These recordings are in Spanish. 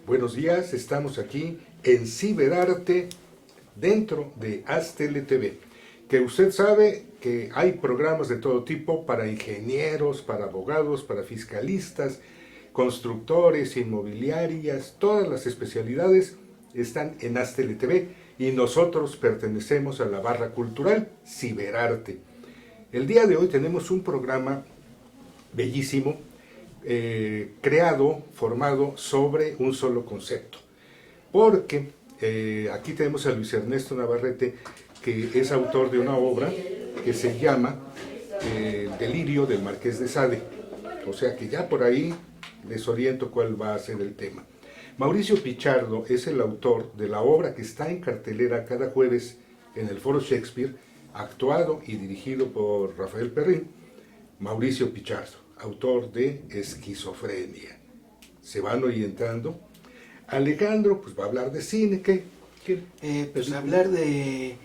Buenos días, estamos aquí en Ciberarte dentro de Aztele TV, que usted sabe que hay programas de todo tipo para ingenieros, para abogados, para fiscalistas, constructores, inmobiliarias, todas las especialidades están en Aztele TV y nosotros pertenecemos a la barra cultural Ciberarte. El día de hoy tenemos un programa bellísimo, creado, formado sobre un solo concepto. Porque aquí tenemos a Luis Ernesto Navarrete, que es autor de una obra que se llama El delirio del Marqués de Sade. O sea que ya por ahí les oriento cuál va a ser el tema. Mauricio Pichardo es el autor de la obra que está en cartelera cada jueves en el Foro Shakespeare, actuado y dirigido por Rafael Perrín. Mauricio Pichardo, autor de Esquizofrenia. Se van orientando. Alejandro, pues va a hablar de cine. Pues hablar de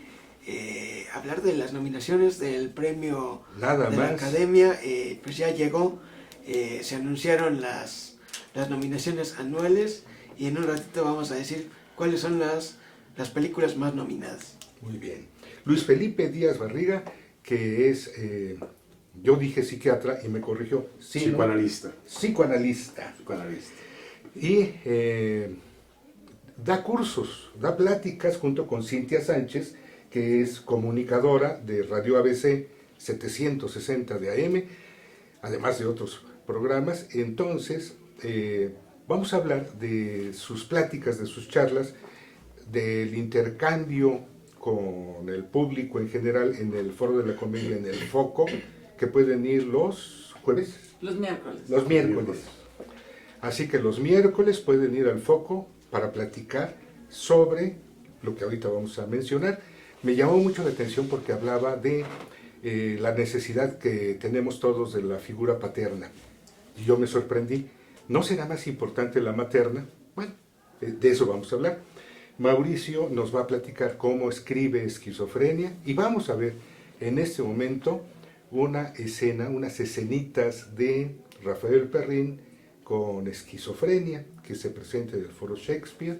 las nominaciones del premio Nada de más. la Academia. Pues ya llegó, se anunciaron las nominaciones anuales y en un ratito vamos a decir cuáles son las películas más nominadas. Muy bien. Luis Felipe Díaz Barriga, que es, yo dije psiquiatra y me corrigió. Psicoanalista. Psicoanalista. Y da cursos, da pláticas junto con Cintia Sánchez, que es comunicadora de Radio ABC 760 de AM, además de otros programas. Entonces, vamos a hablar de sus pláticas, de sus charlas, del intercambio con el público en general en el Foro de la Comedia, en el Foco, que pueden ir los jueves. Los miércoles. Los miércoles. Así que los miércoles pueden ir al Foco para platicar sobre lo que ahorita vamos a mencionar. Me llamó mucho la atención porque hablaba de la necesidad que tenemos todos de la figura paterna. Y yo me sorprendí. ¿No será más importante la materna? Bueno, de eso vamos a hablar. Mauricio nos va a platicar cómo escribe Esquizofrenia y vamos a ver en este momento una escena, unas escenitas de Rafael Perrín con Esquizofrenia, que se presenta en el Foro Shakespeare,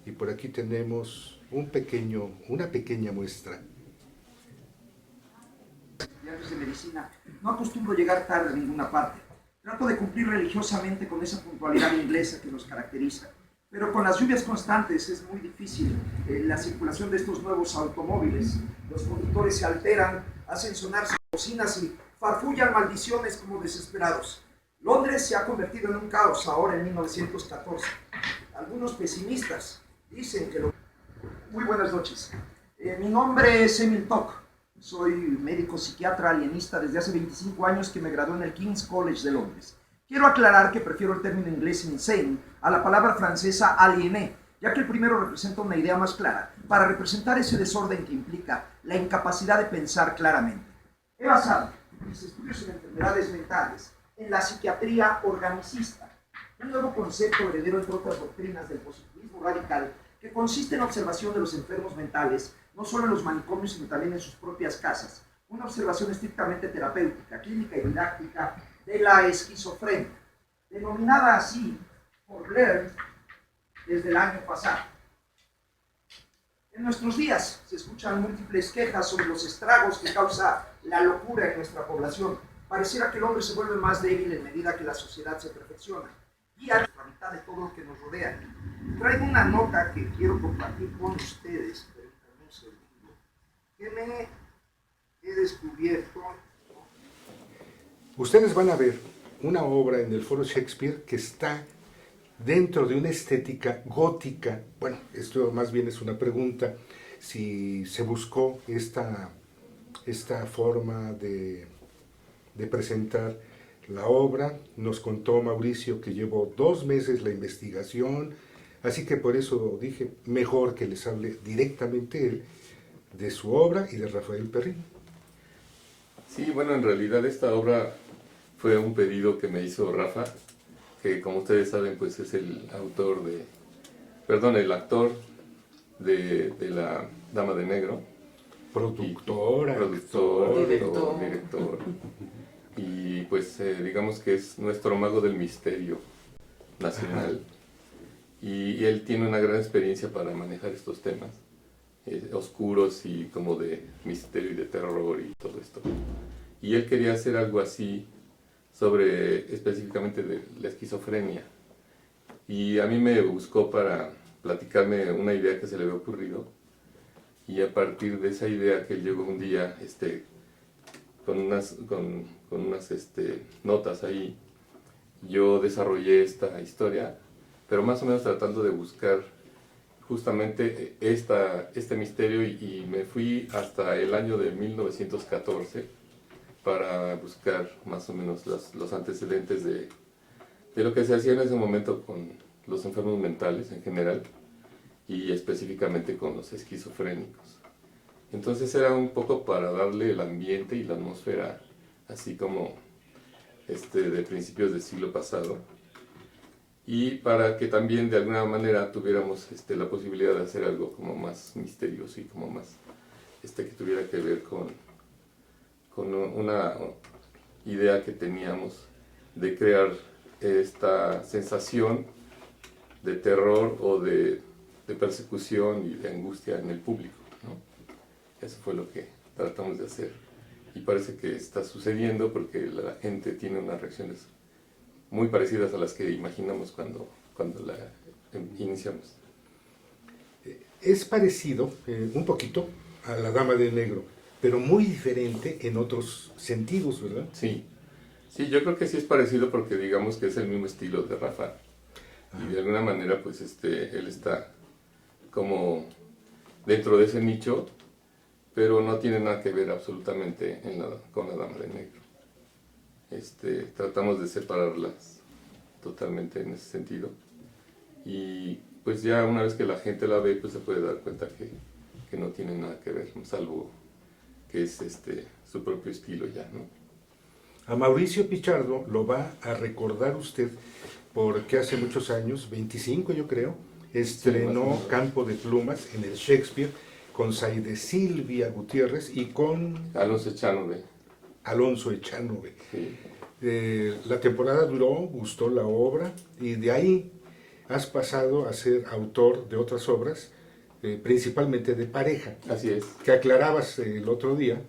y por aquí tenemos una pequeña muestra. Estudiantes de medicina, no acostumbro llegar tarde a ninguna parte. Trato de cumplir religiosamente con esa puntualidad inglesa que nos caracteriza. Pero con las lluvias constantes es muy difícil la circulación de estos nuevos automóviles. Los conductores se alteran, hacen sonar sus bocinas y farfullan maldiciones como desesperados. Londres se ha convertido en un caos ahora en 1914. Algunos pesimistas dicen que Muy buenas noches. Mi nombre es Emil Tock. Soy médico psiquiatra alienista desde hace 25 años que me gradué en el King's College de Londres. Quiero aclarar que prefiero el término inglés insane a la palabra francesa aliéné, ya que el primero representa una idea más clara, para representar ese desorden que implica la incapacidad de pensar claramente. He basado mis estudios en enfermedades mentales en la psiquiatría organicista, un nuevo concepto heredero entre otras doctrinas del positivismo radical que consiste en la observación de los enfermos mentales, no solo en los manicomios, sino también en sus propias casas, una observación estrictamente terapéutica, clínica y didáctica de la esquizofrenia, denominada así por Blair desde el año pasado. En nuestros días se escuchan múltiples quejas sobre los estragos que causa la locura en nuestra población. Pareciera que el hombre se vuelve más débil en medida que la sociedad se perfecciona y a la mitad de todo lo que nos rodea. Traigo una nota que quiero compartir con ustedes, permítanme un segundo, que me he descubierto. Ustedes van a ver una obra en el Foro Shakespeare que está dentro de una estética gótica. Bueno, esto más bien es una pregunta, si se buscó esta forma de presentar la obra. Nos contó Mauricio que llevó 2 meses la investigación, así que por eso dije, mejor que les hable directamente él de su obra y de Rafael Perrín. Sí, bueno, en realidad esta obra fue un pedido que me hizo Rafa, que como ustedes saben, pues es el actor de La Dama de Negro. Productora. Director. Y pues digamos que es nuestro mago del misterio nacional. y él tiene una gran experiencia para manejar estos temas oscuros y como de misterio y de terror y todo esto. Y él quería hacer algo así sobre específicamente de la esquizofrenia. Y a mí me buscó para platicarme una idea que se le había ocurrido. Y a partir de esa idea que él llegó un día con unas notas ahí, yo desarrollé esta historia, pero más o menos tratando de buscar justamente este misterio y me fui hasta el año de 1914 para buscar más o menos los antecedentes de lo que se hacía en ese momento con los enfermos mentales en general y específicamente con los esquizofrénicos. Entonces era un poco para darle el ambiente y la atmósfera así como de principios del siglo pasado, y para que también de alguna manera tuviéramos la posibilidad de hacer algo como más misterioso y como más que tuviera que ver con una idea que teníamos de crear esta sensación de terror o de persecución y de angustia en el público, ¿no? Eso fue lo que tratamos de hacer y parece que está sucediendo porque la gente tiene unas reacciones muy parecidas a las que imaginamos cuando la iniciamos. Es parecido un poquito a La Dama de Negro, pero muy diferente en otros sentidos, ¿verdad? Sí, yo creo que sí es parecido porque digamos que es el mismo estilo de Rafa. Y de alguna manera pues él está como dentro de ese nicho, pero no tiene nada que ver absolutamente con La Dama de Negro. Tratamos de separarlas totalmente en ese sentido. Y pues ya una vez que la gente la ve, pues se puede dar cuenta que no tiene nada que ver, salvo que es su propio estilo ya, ¿no? A Mauricio Pichardo lo va a recordar usted porque hace muchos años, 25 yo creo, estrenó Sí, Campo de Plumas en el Shakespeare con Zaide Silvia Gutiérrez y con Alonso Echanove. Alonso Echanove. Sí. La temporada duró, gustó la obra y de ahí has pasado a ser autor de otras obras, principalmente de pareja. Así es. Que aclarabas el otro día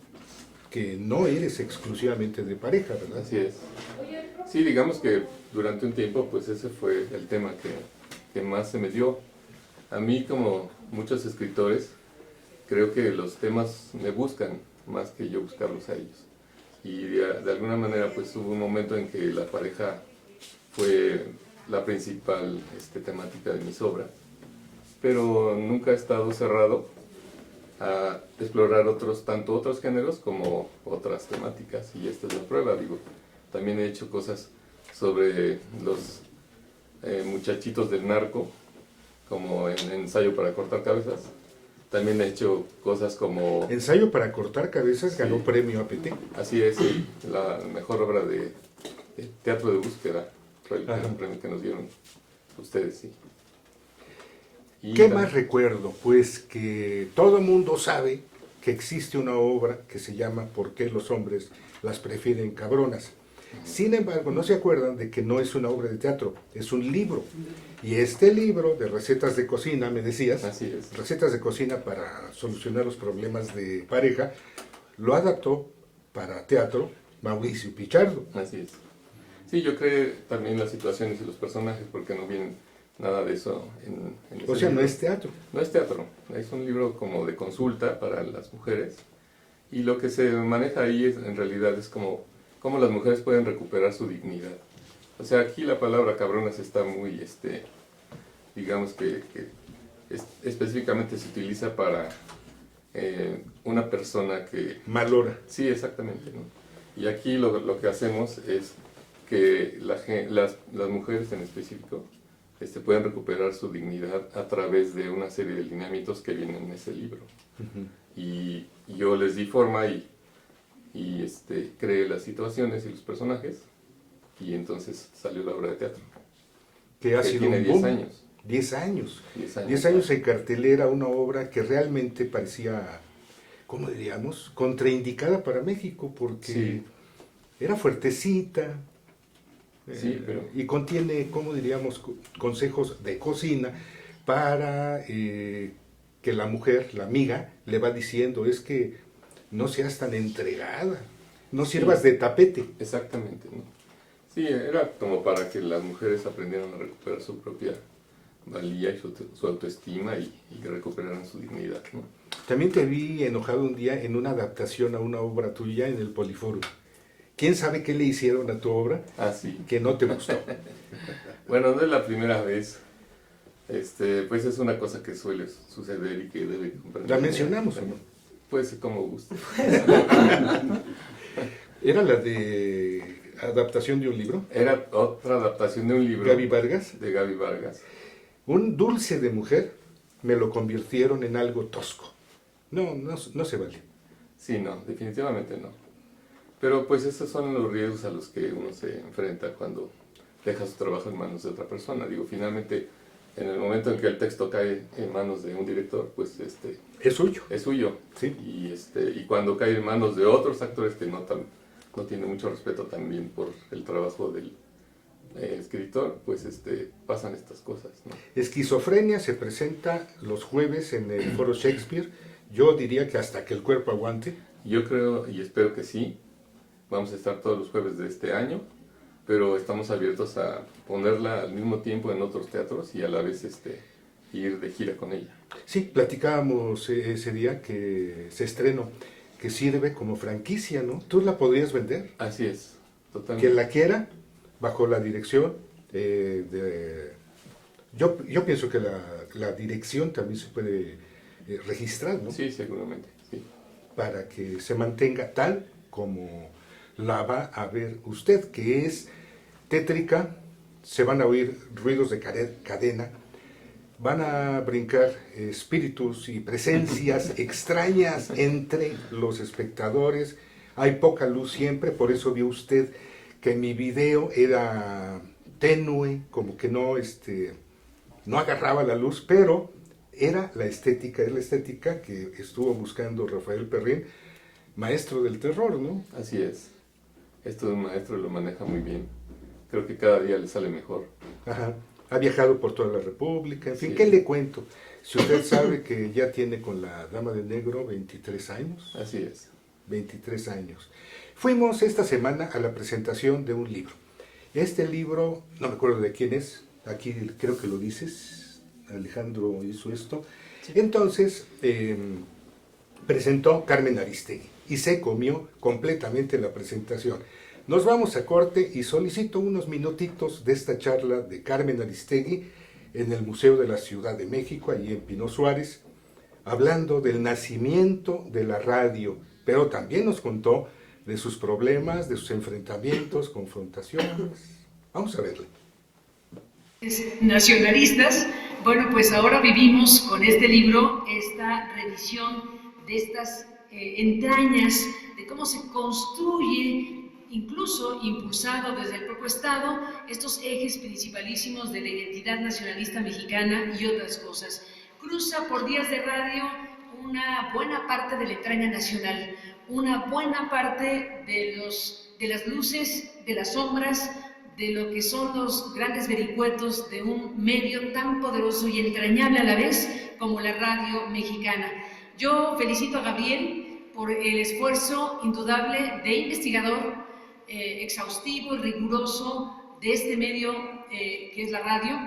que no eres exclusivamente de pareja, ¿verdad? Así es. Sí, digamos que durante un tiempo pues ese fue el tema que más se me dio. A mí, como muchos escritores, creo que los temas me buscan más que yo buscarlos a ellos. Y de alguna manera pues hubo un momento en que la pareja fue la principal temática de mis obras, pero nunca he estado cerrado a explorar tanto otros géneros como otras temáticas, y esta es la prueba. También he hecho cosas sobre los muchachitos del narco, como en Ensayo para cortar cabezas. También he hecho cosas como... Ensayo para cortar cabezas ganó premio APT. Así es, sí, la mejor obra de teatro de búsqueda fue el premio que nos dieron ustedes, sí. ¿Qué más recuerdo? Pues que todo el mundo sabe que existe una obra que se llama ¿Por qué los hombres las prefieren cabronas? Sin embargo, no se acuerdan de que no es una obra de teatro, es un libro. Y este libro de recetas de cocina, me decías, así es, recetas de cocina para solucionar los problemas de pareja, lo adaptó para teatro Mauricio Pichardo. Así es. Sí, yo creo también las situaciones y los personajes, porque no vienen nada de eso en ese O sea, libro. no es teatro. No es teatro, es un libro como de consulta para las mujeres, y lo que se maneja ahí en realidad es como cómo las mujeres pueden recuperar su dignidad. O sea, aquí la palabra cabronas está muy, digamos que específicamente se utiliza para una persona que... Malora. Sí, exactamente, ¿no? Y aquí lo que hacemos es que las mujeres en específico pueden recuperar su dignidad a través de una serie de lineamientos que vienen en ese libro. Y yo les di forma y creé las situaciones y los personajes, y entonces salió la obra de teatro. Que ha sido tiene un 10 boom. años. 10 años. 10 años. 10 años en cartelera, una obra que realmente parecía, ¿cómo diríamos?, contraindicada para México, porque Sí. era fuertecita, Sí, pero... Y contiene, ¿cómo diríamos?, consejos de cocina para que la mujer, la amiga, le va diciendo, es que no seas tan entregada, no sirvas de tapete. Exactamente, ¿no? Sí, era como para que las mujeres aprendieran a recuperar su propia valía y su autoestima y que recuperaran su dignidad, ¿no? También te vi enojado un día en una adaptación a una obra tuya en el Poliforum. ¿Quién sabe qué le hicieron a tu obra Ah, sí. que no te gustó? Bueno, no es la primera vez. Pues es una cosa que suele suceder y que debe comprender. ¿La mencionamos o no? Pues como guste. ¿Era la de adaptación de un libro? Era otra adaptación de un libro. Gaby Vargas. De Gaby Vargas. Un dulce de mujer me lo convirtieron en algo tosco. No se vale. Sí, no, definitivamente no. Pero pues esos son los riesgos a los que uno se enfrenta cuando deja su trabajo en manos de otra persona. Digo, finalmente, en el momento en que el texto cae en manos de un director, pues Es suyo. es suyo. Sí. Y cuando cae en manos de otros actores que no tienen mucho respeto también por el trabajo del escritor, pues pasan estas cosas, ¿no? Esquizofrenia se presenta los jueves en el Foro Shakespeare. Yo diría que hasta que el cuerpo aguante. Yo creo y espero que sí. Vamos a estar todos los jueves de este año, pero estamos abiertos a ponerla al mismo tiempo en otros teatros y a la vez ir de gira con ella. Sí, platicábamos ese día que se estrenó, que sirve como franquicia, ¿no? ¿Tú la podrías vender? Así es, totalmente. Quien la quiera, bajo la dirección Yo pienso que la dirección también se puede registrar, ¿no? Sí, seguramente, sí. Para que se mantenga tal como la va a ver usted, que es tétrica, se van a oír ruidos de cadena, van a brincar espíritus y presencias extrañas entre los espectadores, hay poca luz siempre, por eso vio usted que mi video era tenue, como que no agarraba la luz, pero era la estética, es la estética que estuvo buscando Rafael Perrín, maestro del terror, ¿no? Así es. Esto de un maestro lo maneja muy bien. Creo que cada día le sale mejor. Ajá. Ha viajado por toda la República, en fin, Sí. ¿Qué le cuento? Si usted sabe que ya tiene con la Dama de Negro 23 años. Así es. 23 años. Fuimos esta semana a la presentación de un libro. Este libro, no me acuerdo de quién es, aquí creo que lo dices, Alejandro hizo esto. Sí. Entonces, presentó Carmen Aristegui y se comió completamente la presentación. Nos vamos a corte y solicito unos minutitos de esta charla de Carmen Aristegui en el Museo de la Ciudad de México, allí en Pino Suárez, hablando del nacimiento de la radio, pero también nos contó de sus problemas, de sus enfrentamientos, confrontaciones. Vamos a verle. Nacionalistas, bueno, pues ahora vivimos con este libro esta revisión de estas entrañas, de cómo se construye, incluso impulsado desde el propio Estado, estos ejes principalísimos de la identidad nacionalista mexicana y otras cosas. Cruza por días de radio una buena parte de la entraña nacional, una buena parte de las luces, de las sombras, de lo que son los grandes vericuetos de un medio tan poderoso y entrañable a la vez como la radio mexicana. Yo felicito a Gabriel por el esfuerzo indudable de investigador, exhaustivo y riguroso de este medio que es la radio.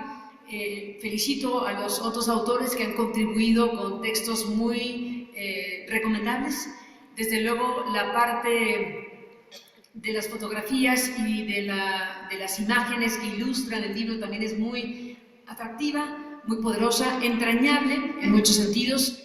Felicito a los otros autores que han contribuido con textos muy recomendables. Desde luego la parte de las fotografías y de las imágenes que ilustran el libro también es muy atractiva, muy poderosa, entrañable en muchos sentidos.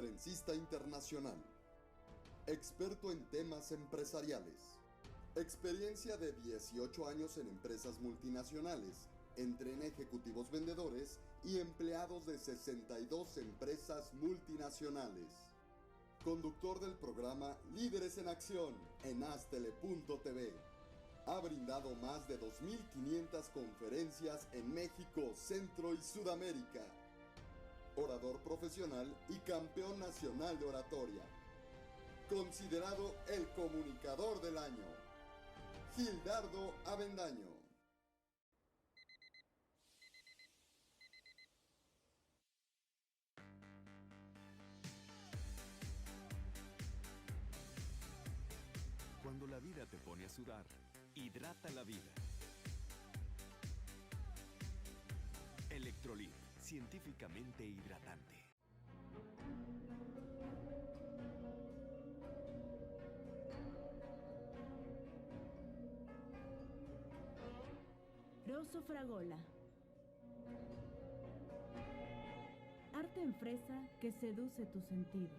conferencista internacional, experto en temas empresariales, experiencia de 18 años en empresas multinacionales, entrena ejecutivos vendedores y empleados de 62 empresas multinacionales. Conductor del programa Líderes en Acción en Astele.tv. Ha brindado más de 2.500 conferencias en México, Centro y Sudamérica. Orador profesional y campeón nacional de oratoria. Considerado el comunicador del año. Gildardo Avendaño. Cuando la vida te pone a sudar, hidrata la vida. Electrolit, científicamente hidratante. Rosso Fragola. Arte en fresa que seduce tus sentidos.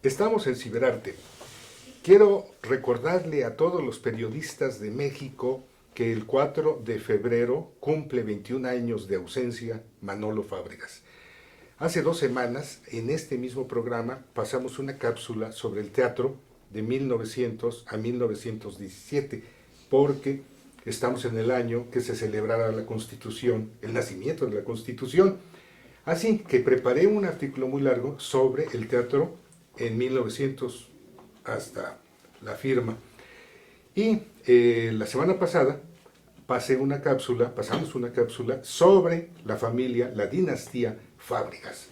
Estamos en Ciberarte. Quiero recordarle a todos los periodistas de México que el 4 de febrero cumple 21 años de ausencia Manolo Fábregas. Hace 2 semanas, en este mismo programa, pasamos una cápsula sobre el teatro de 1900 a 1917, porque estamos en el año que se celebrará la Constitución, el nacimiento de la Constitución. Así que preparé un artículo muy largo sobre el teatro en 1900 hasta la firma. Y la semana pasada pasamos una cápsula sobre la familia, la dinastía Fábregas.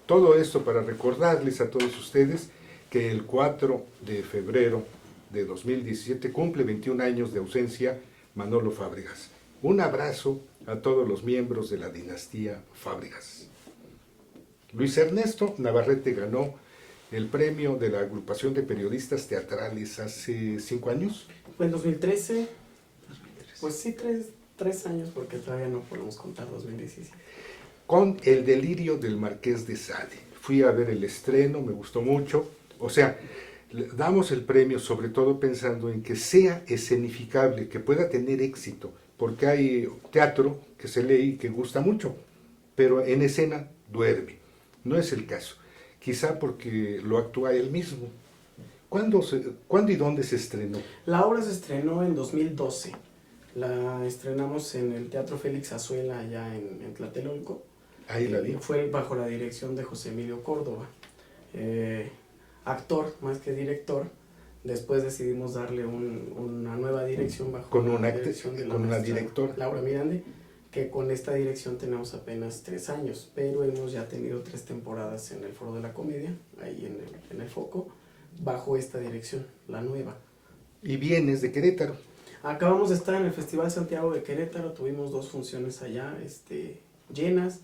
Todo esto para recordarles a todos ustedes que el 4 de febrero de 2017 cumple 21 años de ausencia Manolo Fábregas. Un abrazo a todos los miembros de la dinastía Fábregas. Luis Ernesto Navarrete ganó el premio de la agrupación de periodistas teatrales hace 5 años. Fue en 2013. Pues sí, tres años, porque todavía no podemos contar 2017. Con El delirio del Marqués de Sade. Fui a ver el estreno, me gustó mucho. O sea, le damos el premio sobre todo pensando en que sea escenificable, que pueda tener éxito, porque hay teatro que se lee y que gusta mucho, pero en escena duerme. No es el caso. Quizá porque lo actúa él mismo. ¿Cuándo y dónde se estrenó? La obra se estrenó en 2012. La estrenamos en el Teatro Félix Azuela, allá en Tlatelolco. Ahí la vi. Fue bajo la dirección de José Emilio Córdoba. Actor más que director. Después decidimos darle una nueva dirección bajo la dirección de la directora Laura Mirande, que con esta dirección tenemos apenas 3 años, pero hemos ya tenido 3 temporadas en el Foro de la Comedia, ahí en el Foco, bajo esta dirección, la nueva. ¿Y vienes de Querétaro? Acabamos de estar en el Festival Santiago de Querétaro, tuvimos 2 funciones allá, llenas,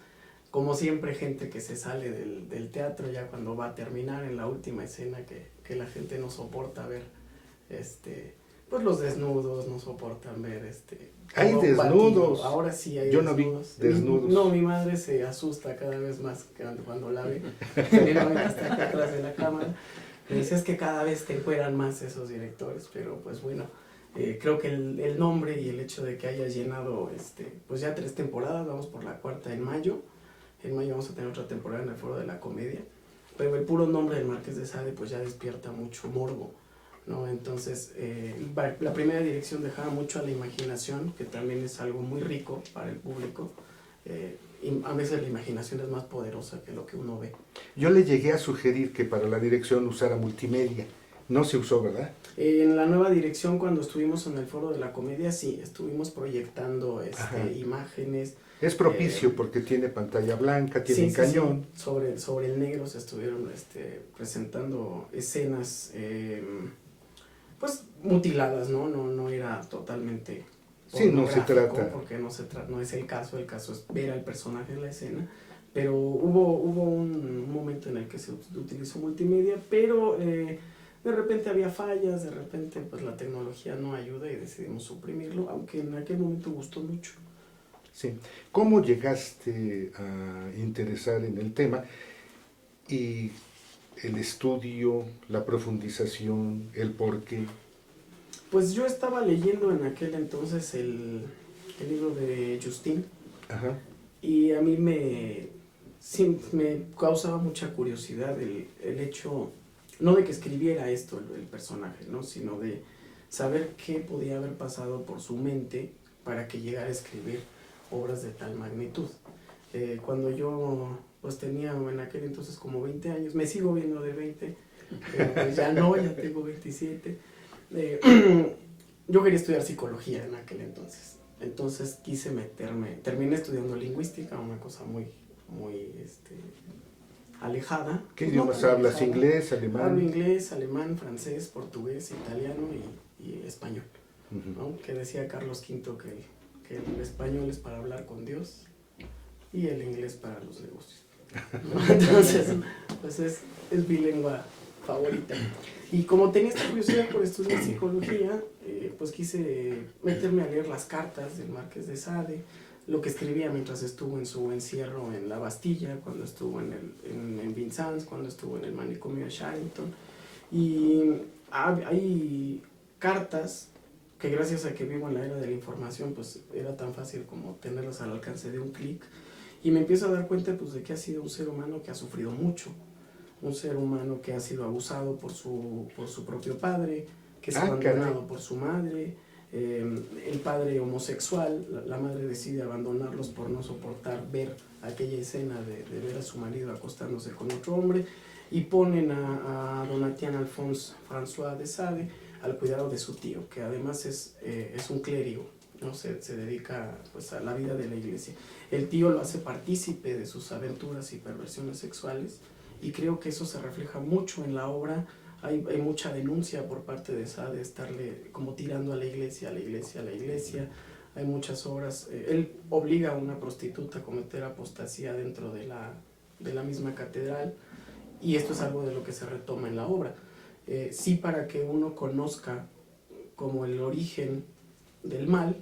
como siempre gente que se sale del teatro ya cuando va a terminar en la última escena que la gente no soporta ver, pues los desnudos, no soportan ver hay desnudos. Ahora sí hay Yo desnudos. No vi desnudos. No, mi madre se asusta cada vez más cuando la ve. Generalmente hasta acá atrás de la cámara. Me dice, es que cada vez te encueran más esos directores, pero pues bueno, creo que el nombre y el hecho de que haya llenado pues ya 3 temporadas, vamos por la 4ª en mayo. En mayo vamos a tener otra temporada en el Foro de la Comedia. Pero el puro nombre del Marqués de Sade pues ya despierta mucho morbo, ¿no? Entonces, la primera dirección dejaba mucho a la imaginación, que también es algo muy rico para el público. Y a veces la imaginación es más poderosa que lo que uno ve. Yo le llegué a sugerir que para la dirección usara multimedia. No se usó, ¿verdad? En la nueva dirección, cuando estuvimos en el Foro de la Comedia, sí, estuvimos proyectando imágenes. Es propicio porque tiene pantalla blanca, tiene cañón. Sí. Sobre el negro se estuvieron presentando escenas pues mutiladas, ¿no? No era totalmente Sí, no se pornográfico, trata. porque no es el caso es ver al personaje en la escena, pero hubo un momento en el que se utilizó multimedia, pero de repente había fallas, de repente pues la tecnología no ayuda y decidimos suprimirlo, aunque en aquel momento gustó mucho. Sí. ¿Cómo llegaste a interesar en el tema? Y el estudio, la profundización, el porqué. Pues yo estaba leyendo en aquel entonces el libro de Justin, Ajá. y a mí me causaba mucha curiosidad el hecho, no de que escribiera esto el personaje, ¿no? Sino de saber qué podía haber pasado por su mente para que llegara a escribir obras de tal magnitud. Cuando yo pues tenía en aquel entonces como 20 años, me sigo viendo de 20, pero pues ya no, ya tengo 27. Yo quería estudiar psicología en aquel entonces quise terminé estudiando lingüística, una cosa muy alejada. ¿Qué Pues, idiomas tan hablas? alejada. ¿Inglés, alemán? Hablo inglés, alemán, francés, portugués, italiano y español, Uh-huh. ¿no? Que decía Carlos V que el español es para hablar con Dios y el inglés para los negocios, ¿no? Entonces, pues es mi lengua favorita. Y como tenía esta curiosidad por estudiar psicología, pues quise meterme a leer las cartas del Marqués de Sade, lo que escribía mientras estuvo en su encierro en la Bastilla, cuando estuvo en Vincennes, cuando estuvo en el manicomio de Charenton. Y hay cartas que gracias a que vivo en la era de la información, pues era tan fácil como tenerlas al alcance de un clic. Y me empiezo a dar cuenta pues, de que ha sido un ser humano que ha sufrido mucho, un ser humano que ha sido abusado por su propio padre, que es abandonado por su madre, el padre homosexual, la madre decide abandonarlos por no soportar ver aquella escena de ver a su marido acostándose con otro hombre, y ponen a Donatien Alphonse François de Sade al cuidado de su tío, que además es un clérigo, ¿no? Se dedica pues, a la vida de la iglesia. El tío lo hace partícipe de sus aventuras y perversiones sexuales, y creo que eso se refleja mucho en la obra. Hay mucha denuncia por parte de Sade, estarle como tirando a la iglesia. Hay muchas obras. Él obliga a una prostituta a cometer apostasía dentro de la misma catedral, y esto es algo de lo que se retoma en la obra. Sí, para que uno conozca como el origen del mal,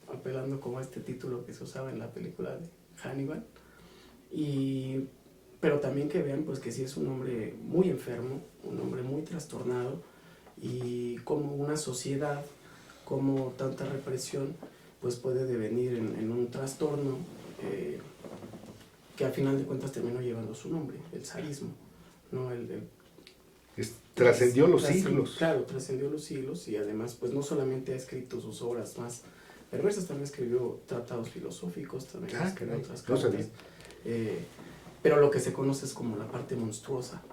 apelando como a este título que se usaba en la película de Hannibal, pero también que vean pues que sí es un hombre muy enfermo, un hombre muy trastornado, y como una sociedad, como tanta represión, pues puede devenir en un trastorno que al final de cuentas terminó llevando su nombre, el zarismo, ¿no? Trascendió los siglos. Claro, trascendió los siglos, y además pues no solamente ha escrito sus obras más perversas, también escribió tratados filosóficos, también escribió otras cartas. Pero lo que se conoce es como la parte monstruosa.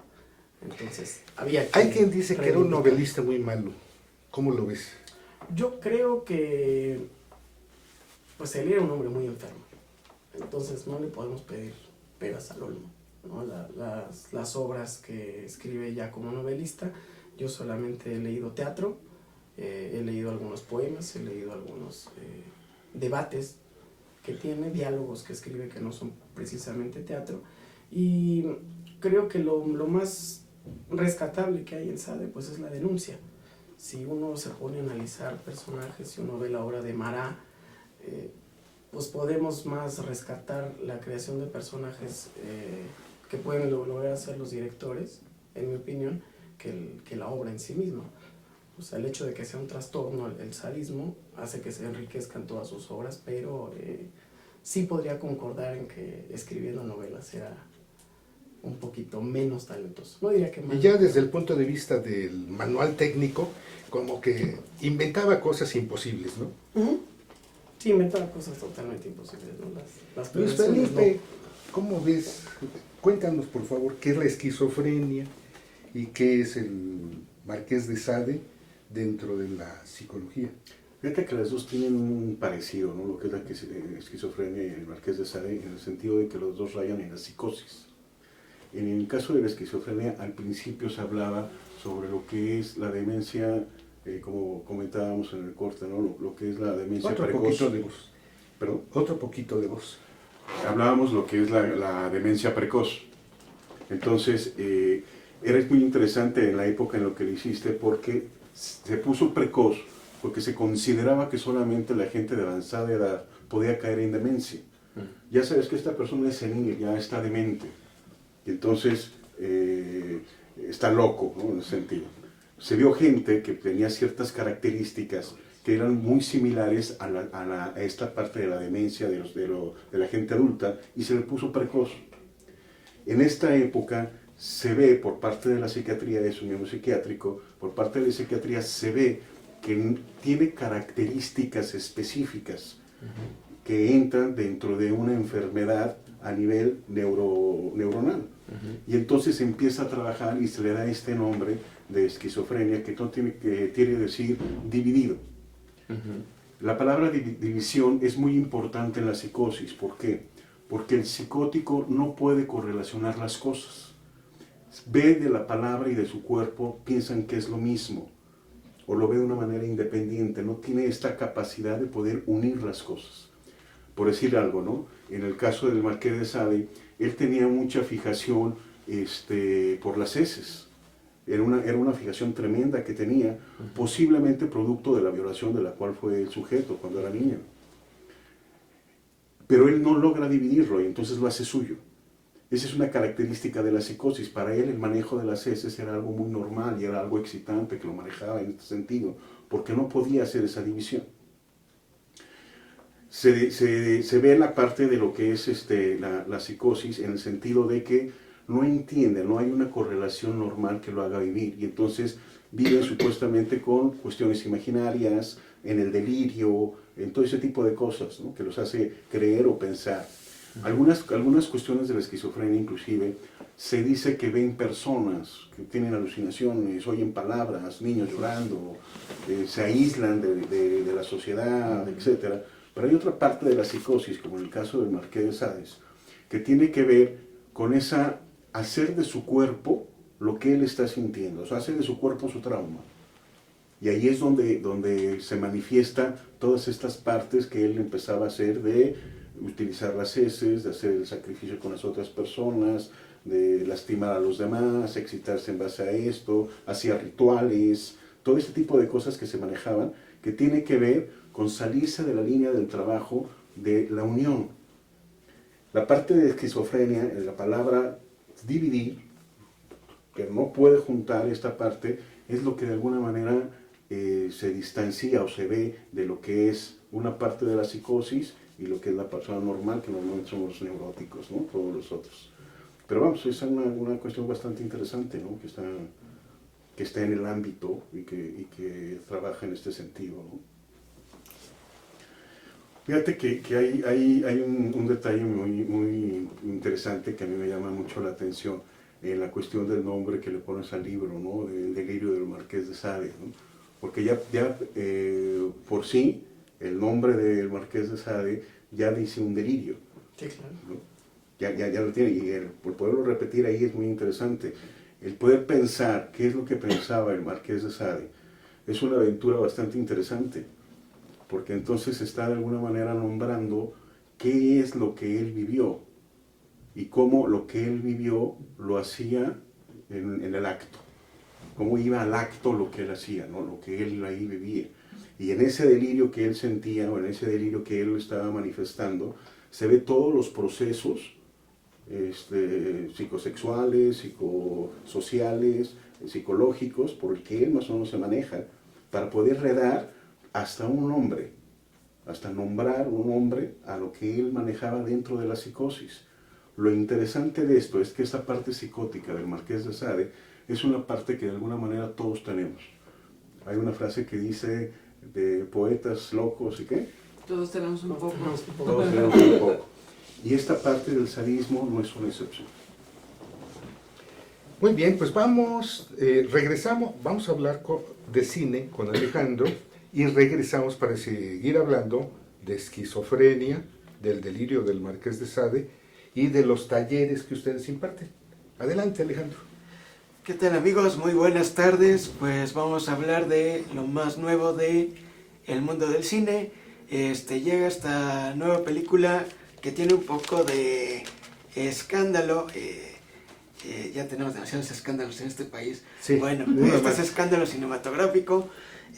Entonces, hay quien dice que era un novelista muy malo. ¿Cómo lo ves? Yo creo que pues él era un hombre muy enfermo. Entonces no le podemos pedir peras al olmo, ¿no? Las obras que escribe ya como novelista, yo solamente he leído teatro, he leído algunos poemas, he leído algunos debates que tiene, diálogos que escribe que no son precisamente teatro, y creo que lo más rescatable que hay en Sade pues es la denuncia. Si uno se pone a analizar personajes, si uno ve la obra de Marat, pues podemos más rescatar la creación de personajes que pueden lograr hacer los directores, en mi opinión, que la obra en sí misma. O sea, el hecho de que sea un trastorno, el sadismo, hace que se enriquezcan todas sus obras, pero sí podría concordar en que escribiendo novelas era un poquito menos talentoso. No diría que más. Y ya desde el punto de vista del manual técnico, como que inventaba cosas imposibles, ¿no? Uh-huh. Sí, inventaba cosas totalmente imposibles, ¿no? Las Luis Felipe, ¿cómo ves? Cuéntanos, por favor, qué es la esquizofrenia y qué es el Marqués de Sade dentro de la psicología. Fíjate que las dos tienen un parecido, ¿no? Lo que es la esquizofrenia y el Marqués de Sade, en el sentido de que los dos rayan en la psicosis. En el caso de la esquizofrenia, al principio se hablaba sobre lo que es la demencia, como comentábamos en el corte, ¿no? Lo que es la demencia Otro precoz. poquito de voz. ¿Perdón? Otro poquito de voz. Hablábamos lo que es la demencia precoz. Entonces, era muy interesante en la época en lo que lo hiciste porque se puso precoz, porque se consideraba que solamente la gente de avanzada edad podía caer en demencia. Ya sabes que esta persona es senil, ya está demente. Y entonces, está loco, ¿no? En ese sentido. Se vio gente que tenía ciertas características que eran muy similares a esta parte de la demencia de la gente adulta y se le puso precoz. En esta época se ve por parte de la psiquiatría, es un neuropsiquiátrico, por parte de la psiquiatría se ve que tiene características específicas que entran dentro de una enfermedad a nivel neuronal. Y entonces empieza a trabajar y se le da este nombre de esquizofrenia que quiere decir dividido. La palabra división es muy importante en la psicosis. ¿Por qué? Porque el psicótico no puede correlacionar las cosas. Ve de la palabra y de su cuerpo, piensan que es lo mismo, o lo ve de una manera independiente, no tiene esta capacidad de poder unir las cosas. Por decir algo, ¿no? En el caso del Marqués de Sade, él tenía mucha fijación por las heces. Era una fijación tremenda que tenía, posiblemente producto de la violación de la cual fue el sujeto cuando era niño. Pero él no logra dividirlo y entonces lo hace suyo. Esa es una característica de la psicosis. Para él el manejo de las heces era algo muy normal y era algo excitante que lo manejaba en este sentido, porque no podía hacer esa división. Se ve la parte de lo que es la psicosis en el sentido de que no entiende, no hay una correlación normal que lo haga vivir y entonces viven supuestamente con cuestiones imaginarias, en el delirio, en todo ese tipo de cosas, ¿no? Que los hace creer o pensar. Algunas cuestiones de la esquizofrenia inclusive se dice que ven personas que tienen alucinaciones, oyen palabras, niños llorando, se aíslan de la sociedad, etc. Pero hay otra parte de la psicosis, como en el caso del Marqués de Sade, que tiene que ver con esa hacer de su cuerpo lo que él está sintiendo, o sea, hacer de su cuerpo su trauma. Y ahí es donde se manifiesta todas estas partes que él empezaba a hacer de utilizar las heces, de hacer el sacrificio con las otras personas, de lastimar a los demás, excitarse en base a esto, hacía rituales, todo este tipo de cosas que se manejaban, que tiene que ver con salirse de la línea del trabajo de la unión. La parte de esquizofrenia, la palabra dividir, que no puede juntar esta parte, es lo que de alguna manera se distancia o se ve de lo que es una parte de la psicosis y lo que es la persona normal, que normalmente somos los neuróticos, ¿no? Todos los otros. Pero vamos, es una cuestión bastante interesante, ¿no? Que está en el ámbito y que trabaja en este sentido, ¿no? Fíjate que hay un detalle muy interesante que a mí me llama mucho la atención en la cuestión del nombre que le pones al libro, ¿no? Del delirio del Marqués de Sade, ¿no? Porque ya por sí el nombre del Marqués de Sade ya dice un delirio. Sí, claro. ¿No? Ya lo tiene, y el poderlo repetir ahí es muy interesante. El poder pensar qué es lo que pensaba el Marqués de Sade es una aventura bastante interesante, porque entonces está de alguna manera nombrando qué es lo que él vivió y cómo lo que él vivió lo hacía en el acto, cómo iba al acto lo que él hacía, ¿no? Lo que él ahí vivía. Y en ese delirio que él sentía, o en ese delirio que él estaba manifestando, se ve todos los procesos psicosexuales, psicosociales, psicológicos, por el que él más o menos se maneja, para poder redar hasta un nombre, hasta nombrar un nombre a lo que él manejaba dentro de la psicosis. Lo interesante de esto es que esta parte psicótica del Marqués de Sade es una parte que de alguna manera todos tenemos. Hay una frase que dice de poetas locos y ¿qué? Todos tenemos un poco. Todos tenemos un poco. Y esta parte del sadismo no es una excepción. Muy bien, pues regresamos, vamos a hablar de cine con Alejandro y regresamos para seguir hablando de esquizofrenia, del delirio del Marqués de Sade y de los talleres que ustedes imparten. Adelante, Alejandro. ¿Qué tal, amigos? Muy buenas tardes. Pues vamos a hablar de lo más nuevo de el mundo del cine. Llega esta nueva película que tiene un poco de escándalo. Ya tenemos demasiados escándalos en este país. Sí, bueno, este es escándalo cinematográfico.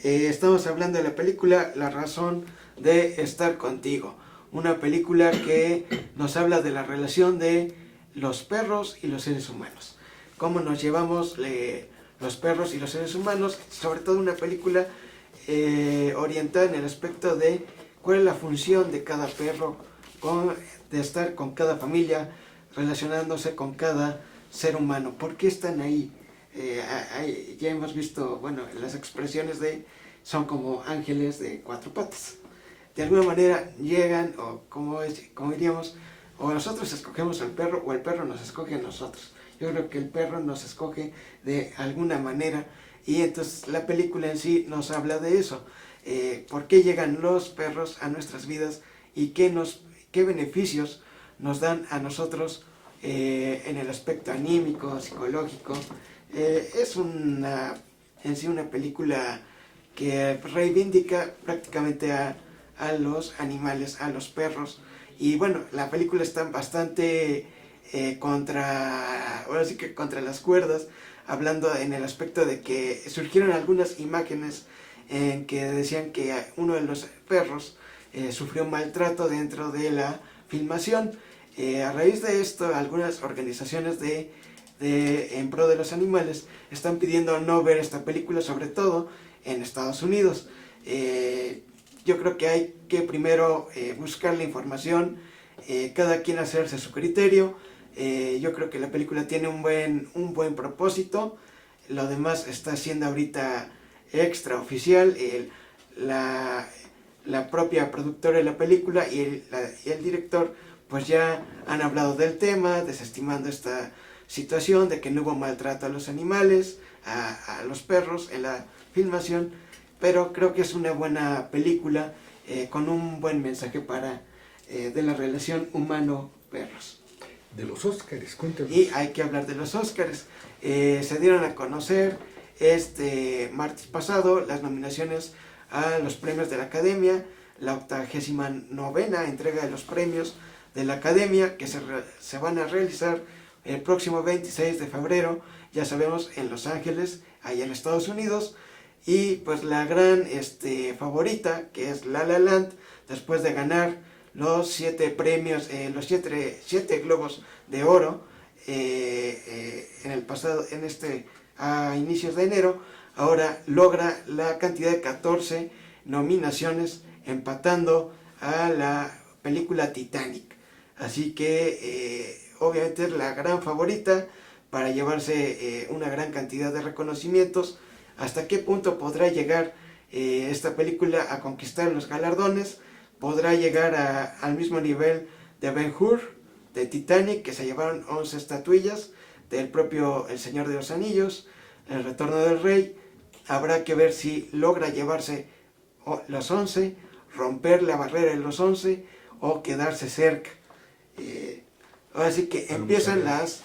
Estamos hablando de la película La razón de estar contigo. Una película que nos habla de la relación de los perros y los seres humanos. Cómo nos llevamos los perros y los seres humanos. Sobre todo una película orientada en el aspecto de cuál es la función de cada perro, de estar con cada familia, relacionándose con cada ser humano. ¿Por qué están ahí? Ya hemos visto, bueno, las expresiones son como ángeles de 4 patas. De alguna manera llegan, o como diríamos, o nosotros escogemos al perro, o el perro nos escoge a nosotros. Yo creo que el perro nos escoge de alguna manera, y entonces la película en sí nos habla de eso. ¿Por qué llegan los perros a nuestras vidas y qué beneficios nos dan a nosotros en el aspecto anímico, psicológico? Es en sí una película que reivindica prácticamente a los animales, a los perros. Y bueno, la película está bastante contra las cuerdas, hablando en el aspecto de que surgieron algunas imágenes en que decían que uno de los perros sufrió maltrato dentro de la filmación. A raíz de esto, algunas organizaciones en pro de los animales están pidiendo no ver esta película, sobre todo en Estados Unidos. Yo creo que hay que primero buscar la información, cada quien hacerse su criterio. Yo creo que la película tiene un buen propósito. Lo demás está siendo ahorita extraoficial. La propia productora de la película y el director pues ya han hablado del tema, desestimando esta situación de que no hubo maltrato a los animales, a los perros en la filmación, pero creo que es una buena película con un buen mensaje de la relación humano-perros. De los Óscares, cuéntanos. Y hay que hablar de los Óscares. Se dieron a conocer este martes pasado las nominaciones a los premios de la Academia, la 89ª entrega de los premios de la Academia, que se van a realizar el próximo 26 de febrero, ya sabemos, en Los Ángeles, allá en Estados Unidos. Y pues la gran favorita, que es La La Land, después de ganar los 7 premios, los 7 globos de oro a inicios de enero, ahora logra la cantidad de 14 nominaciones, empatando a la película Titanic. Así que obviamente es la gran favorita para llevarse una gran cantidad de reconocimientos. ¿Hasta qué punto podrá llegar esta película a conquistar los galardones? ¿Podrá llegar al mismo nivel de Ben-Hur, de Titanic, que se llevaron 11 estatuillas, del propio El Señor de los Anillos, El Retorno del Rey? Habrá que ver si logra llevarse los 11, romper la barrera de los 11 o quedarse cerca. Así que empiezan las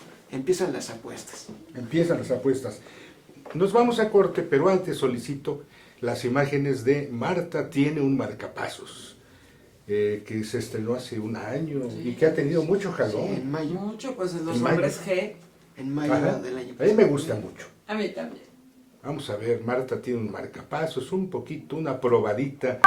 apuestas. Empiezan las apuestas. Nos vamos a corte, pero antes solicito las imágenes de Marta tiene un marcapasos, que se estrenó hace un año y que ha tenido mucho jalón. Sí, en mayo. Mucho, pues en los hombres G. En mayo del año pasado. A mí me gusta mucho. A mí también. Vamos a ver, Marta tiene un marcapasos, un poquito, una probadita.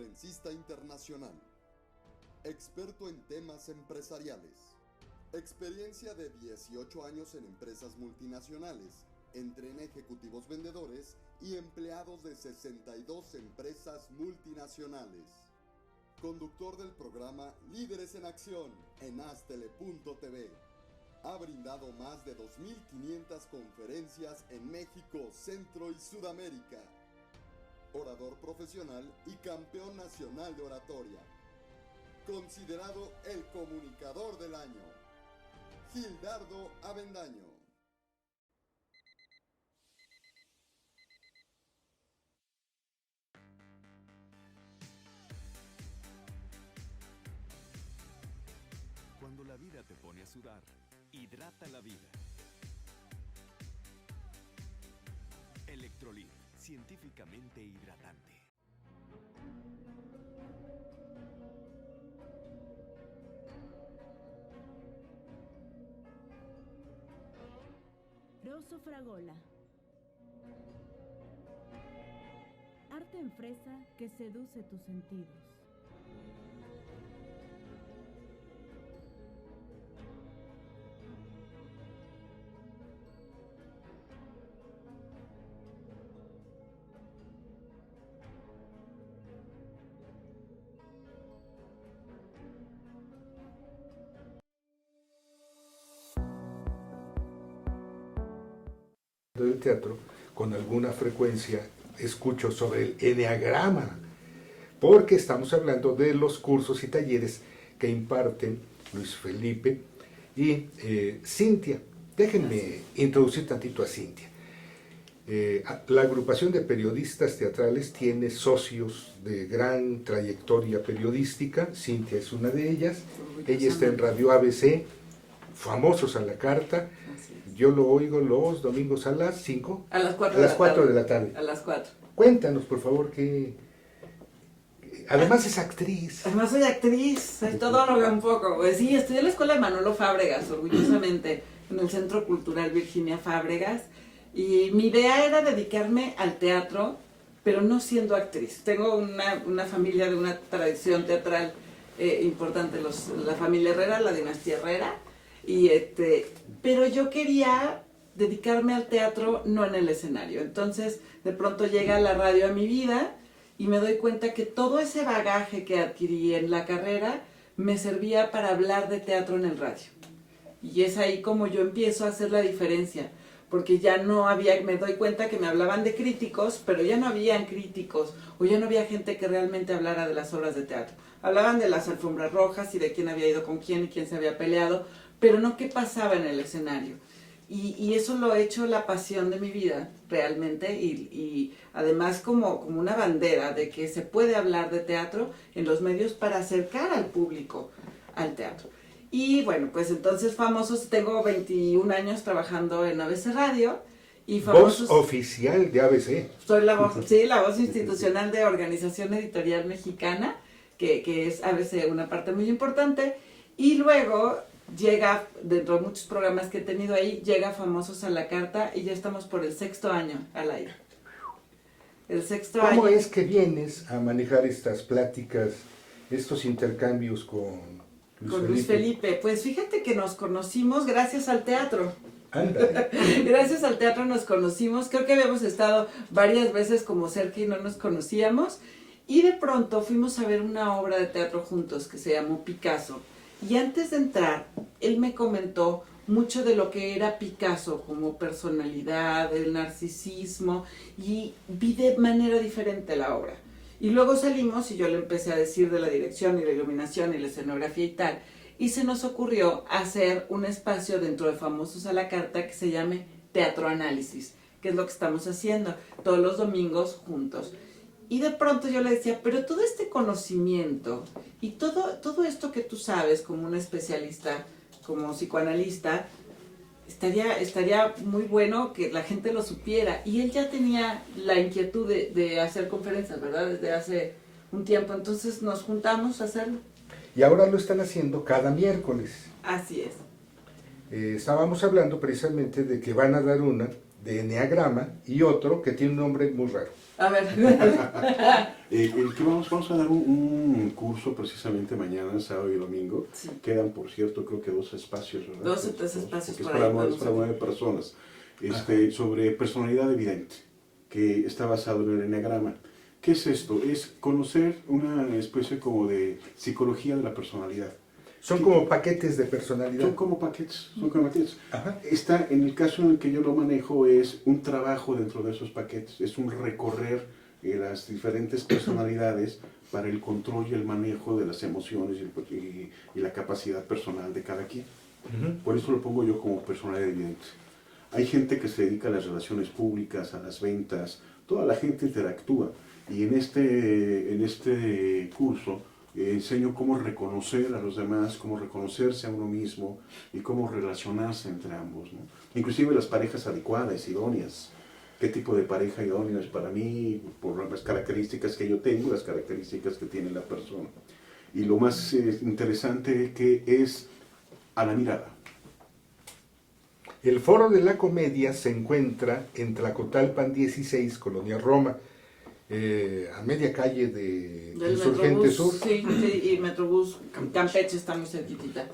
conferencista internacional, experto en temas empresariales, experiencia de 18 años en empresas multinacionales, entre ejecutivos vendedores y empleados de 62 empresas multinacionales. Conductor del programa Líderes en Acción en Astele.tv. Ha brindado más de 2.500 conferencias en México, Centro y Sudamérica. Orador profesional y campeón nacional de oratoria. Considerado el comunicador del año. Gildardo Avendaño. Cuando la vida te pone a sudar, hidrata la vida. Electrolit, científicamente hidratante. Rosso Fragola. Arte en fresa que seduce tus sentidos. Del teatro, con alguna frecuencia escucho sobre el eneagrama, porque estamos hablando de los cursos y talleres que imparten Luis Felipe y Cintia. Déjenme introducir tantito a Cintia. La agrupación de periodistas teatrales tiene socios de gran trayectoria periodística. Cintia es una de ellas. Ella está en Radio ABC, Famosos a la Carta. Yo lo oigo los domingos a las 5. A las 4 a las 4 de la tarde. A las 4. Cuéntanos, por favor, que además es actriz. Además soy actriz, soy todóloga un poco. Pues sí, estudié en la escuela de Manolo Fábregas, orgullosamente, en el Centro Cultural Virginia Fábregas. Y mi idea era dedicarme al teatro, pero no siendo actriz. Tengo una familia de una tradición teatral importante, la familia Herrera, la dinastía Herrera. Pero yo quería dedicarme al teatro, no en el escenario. Entonces, de pronto llega la radio a mi vida y me doy cuenta que todo ese bagaje que adquirí en la carrera me servía para hablar de teatro en el radio. Y es ahí como yo empiezo a hacer la diferencia, porque ya no había, me doy cuenta que me hablaban de críticos, pero ya no habían críticos, o ya no había gente que realmente hablara de las obras de teatro. Hablaban de las alfombras rojas y de quién había ido con quién y quién se había peleado, pero no qué pasaba en el escenario. Y eso lo he hecho la pasión de mi vida, realmente, y además como una bandera de que se puede hablar de teatro en los medios para acercar al público al teatro. Y bueno, pues entonces Famosos, tengo 21 años trabajando en ABC Radio. Y Famosos, voz oficial de ABC. Soy la voz, sí, la voz institucional de Organización Editorial Mexicana, que es ABC una parte muy importante. Y luego llega, dentro de muchos programas que he tenido ahí, llega Famosos a la Carta y ya estamos por el 6º año al aire. El 6º año. ¿Cómo es que vienes a manejar estas pláticas, estos intercambios con Luis Felipe? Pues fíjate que nos conocimos gracias al teatro. Anda. Gracias al teatro nos conocimos. Creo que habíamos estado varias veces como cerca y no nos conocíamos. Y de pronto fuimos a ver una obra de teatro juntos que se llamó Picasso. Y antes de entrar, él me comentó mucho de lo que era Picasso como personalidad, el narcisismo, y vi de manera diferente la obra. Y luego salimos y yo le empecé a decir de la dirección y la iluminación y la escenografía y tal, y se nos ocurrió hacer un espacio dentro de Famosos a la Carta que se llame Teatro Análisis, que es lo que estamos haciendo todos los domingos juntos. Y de pronto yo le decía, pero todo este conocimiento y todo esto que tú sabes como un especialista, como psicoanalista, estaría muy bueno que la gente lo supiera. Y él ya tenía la inquietud de hacer conferencias, ¿verdad? Desde hace un tiempo. Entonces nos juntamos a hacerlo. Y ahora lo están haciendo cada miércoles. Así es. Estábamos hablando precisamente de que van a dar una de eneagrama y otro que tiene un nombre muy raro. A ver. Que vamos a dar un curso precisamente mañana, sábado y domingo. Sí. Quedan, por cierto, creo que 2 espacios, ¿verdad? 2 o 3 espacios porque por es ahí. para 9 personas. Sobre personalidad evidente, que está basado en el enneagrama. ¿Qué es esto? Es conocer una especie como de psicología de la personalidad. Son como paquetes de personalidad. Son como paquetes. Ajá. Está, en el caso en el que yo lo manejo, es un trabajo dentro de esos paquetes, es un recorrer las diferentes personalidades para el control y el manejo de las emociones y la capacidad personal de cada quien. Por eso lo pongo yo como personalidad evidente. Hay gente que se dedica a las relaciones públicas, a las ventas, toda la gente interactúa. Y en este curso enseño cómo reconocer a los demás, cómo reconocerse a uno mismo y cómo relacionarse entre ambos, ¿no? Inclusive las parejas adecuadas, idóneas. ¿Qué tipo de pareja idónea es para mí? Por las características que yo tengo, las características que tiene la persona. Y lo más interesante que es a la mirada. El Foro de la Comedia se encuentra en Tlacotalpan 16, Colonia Roma, a media calle de Del Insurgente Metrobús, Sur. sí, y Metrobús Campeche está muy cerquitita.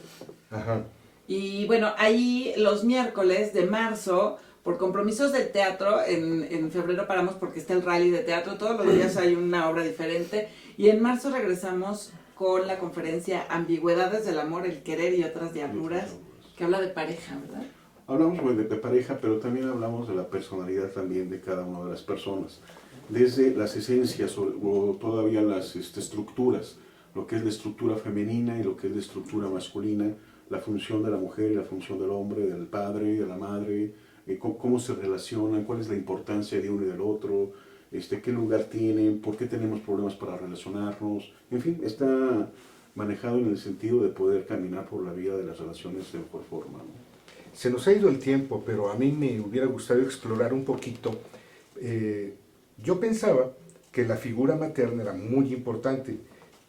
Ajá. Y bueno, ahí los miércoles de marzo, por compromisos del teatro, en febrero paramos porque está el rally de teatro, todos los días hay una obra diferente, y en marzo regresamos con la conferencia Ambigüedades del Amor, el Querer y otras diabluras, que habla de pareja, ¿verdad? Hablamos de pareja, pero también hablamos de la personalidad también de cada una de las personas. Desde las esencias o todavía las estructuras, lo que es la estructura femenina y lo que es la estructura masculina, la función de la mujer y la función del hombre, del padre, de la madre, cómo se relacionan, cuál es la importancia de uno y del otro, qué lugar tienen, por qué tenemos problemas para relacionarnos, en fin, está manejado en el sentido de poder caminar por la vida de las relaciones de mejor forma, ¿no? Se nos ha ido el tiempo, pero a mí me hubiera gustado explorar un poquito. Yo pensaba que la figura materna era muy importante,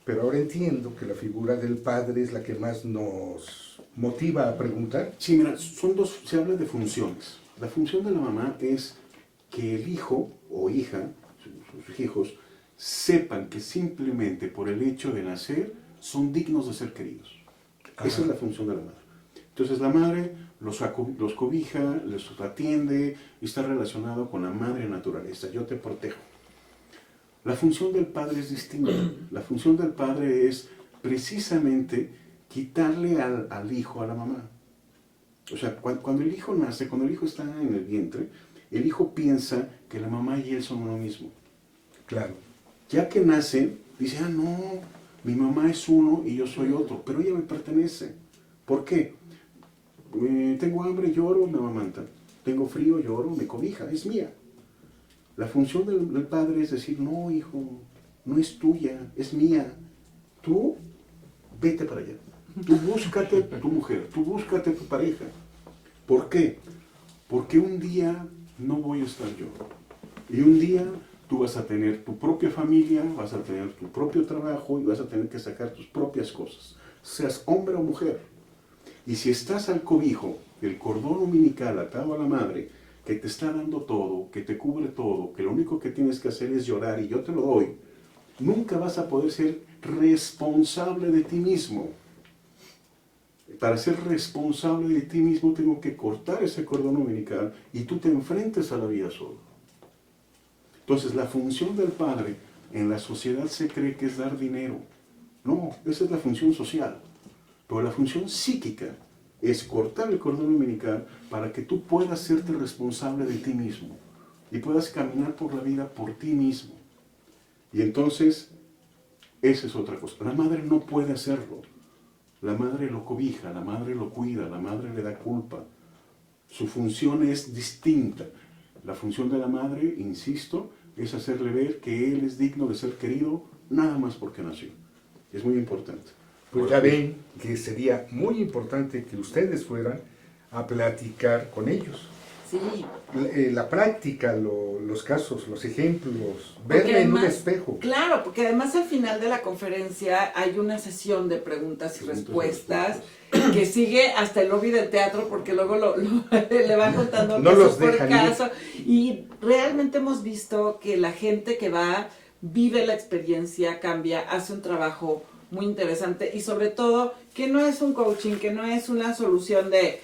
pero ahora entiendo que la figura del padre es la que más nos motiva a preguntar. Sí, mira, se habla de funciones. La función de la mamá es que el hijo o hija, sus hijos, sepan que simplemente por el hecho de nacer son dignos de ser queridos. Ajá. Esa es la función de la madre. Entonces la madre los cobija, les atiende y está relacionado con la madre naturaleza. Yo te protejo. La función del padre es distinta. La función del padre es precisamente quitarle al hijo a la mamá. O sea, cuando el hijo nace, cuando el hijo está en el vientre, el hijo piensa que la mamá y él son uno mismo. Claro. Ya que nace, dice, no, mi mamá es uno y yo soy otro, pero ella me pertenece. ¿Por qué? Tengo hambre, lloro, me amamantan. Tengo frío, lloro, me cobija, es mía. La función del padre es decir, no, hijo, no es tuya, es mía. Tú, vete para allá. Tú búscate tu mujer, tú búscate tu pareja. ¿Por qué? Porque un día no voy a estar yo. Y un día tú vas a tener tu propia familia, vas a tener tu propio trabajo y vas a tener que sacar tus propias cosas. Seas hombre o mujer. Y si estás al cobijo, el cordón umbilical atado a la madre, que te está dando todo, que te cubre todo, que lo único que tienes que hacer es llorar y yo te lo doy, nunca vas a poder ser responsable de ti mismo. Para ser responsable de ti mismo tengo que cortar ese cordón umbilical y tú te enfrentes a la vida solo. Entonces la función del padre en la sociedad se cree que es dar dinero. No, esa es la función social. Pero la función psíquica es cortar el cordón umbilical para que tú puedas serte responsable de ti mismo y puedas caminar por la vida por ti mismo. Y entonces, esa es otra cosa. La madre no puede hacerlo. La madre lo cobija, la madre lo cuida, la madre le da culpa. Su función es distinta. La función de la madre, insisto, es hacerle ver que él es digno de ser querido nada más porque nació. Es muy importante. Pues ya ven que sería muy importante que ustedes fueran a platicar con ellos. Sí. La práctica, los casos, los ejemplos, Porque verme en un además, espejo. Claro, porque además al final de la conferencia hay una sesión de preguntas y respuestas que sigue hasta el lobby del teatro, porque luego le van contando No caso los por dejan caso. Y realmente hemos visto que la gente que va vive la experiencia, cambia, hace un trabajo muy interesante y sobre todo que no es un coaching, que no es una solución de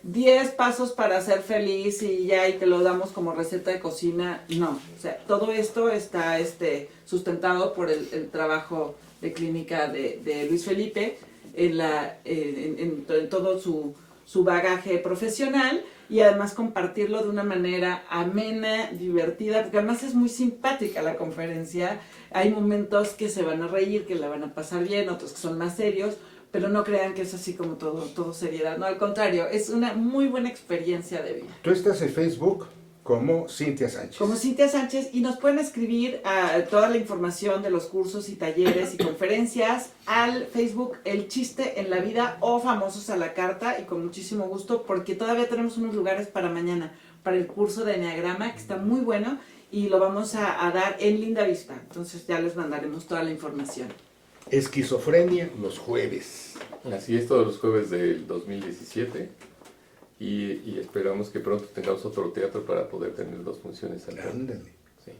10 pasos para ser feliz y ya y te lo damos como receta de cocina. No, o sea, todo esto está sustentado por el trabajo de clínica de Luis Felipe en todo su bagaje profesional y además compartirlo de una manera amena, divertida, porque además es muy simpática la conferencia. Hay momentos que se van a reír, que la van a pasar bien, otros que son más serios, pero no crean que es así como todo seriedad. No, al contrario, es una muy buena experiencia de vida. Tú estás en Facebook como Cintia Sánchez. Como Cintia Sánchez, y nos pueden escribir toda la información de los cursos y talleres y conferencias al Facebook El Chiste en la Vida o Famosos a la Carta, y con muchísimo gusto, porque todavía tenemos unos lugares para mañana, para el curso de Enneagrama, que está muy bueno, y lo vamos a dar en Linda Avispa. Entonces ya les mandaremos toda la información. Esquizofrenia los jueves. Así es, todos los jueves del 2017. Y esperamos que pronto tengamos otro teatro para poder tener 2 funciones al año. Ándale. Sí.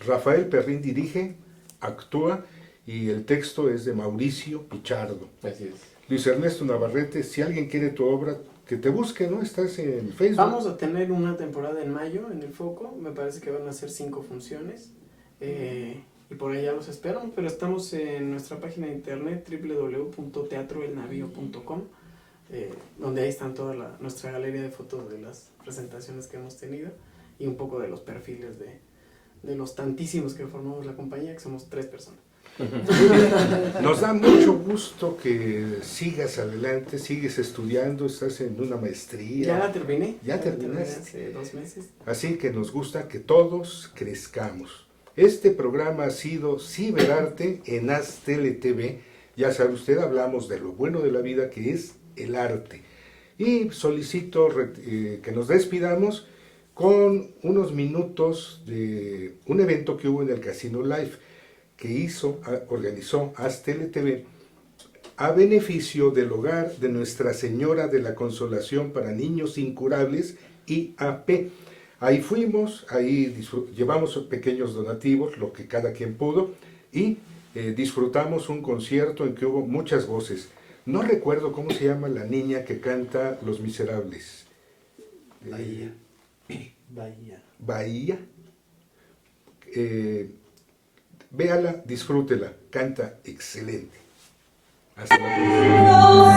Rafael Perrín dirige, actúa y el texto es de Mauricio Pichardo. Así es. Luis Ernesto Navarrete, si alguien quiere tu obra, que te busque, ¿no? Estás en Facebook. Vamos a tener una temporada en mayo en el Foco, me parece que van a ser 5 funciones. Y por allá los espero, pero estamos en nuestra página de internet www.teatroelnavío.com, donde ahí están toda nuestra galería de fotos de las presentaciones que hemos tenido y un poco de los perfiles de los tantísimos que formamos la compañía, que somos 3 personas. Nos da mucho gusto que sigas adelante, sigues estudiando, estás en una maestría. Ya la terminé. Ya terminé terminaste. hace 2 meses. Así que nos gusta que todos crezcamos. Este programa ha sido Ciberarte en Aztele TV. Ya sabe usted, hablamos de lo bueno de la vida que es el arte. Y solicito que nos despidamos con unos minutos de un evento que hubo en el Casino Live que organizó Aztele TV a beneficio del hogar de Nuestra Señora de la Consolación para Niños Incurables, IAP. Ahí fuimos, ahí llevamos pequeños donativos, lo que cada quien pudo, y disfrutamos un concierto en que hubo muchas voces. No recuerdo cómo se llama la niña que canta Los Miserables. Bahía. Véala, disfrútela, canta excelente. Hasta la próxima.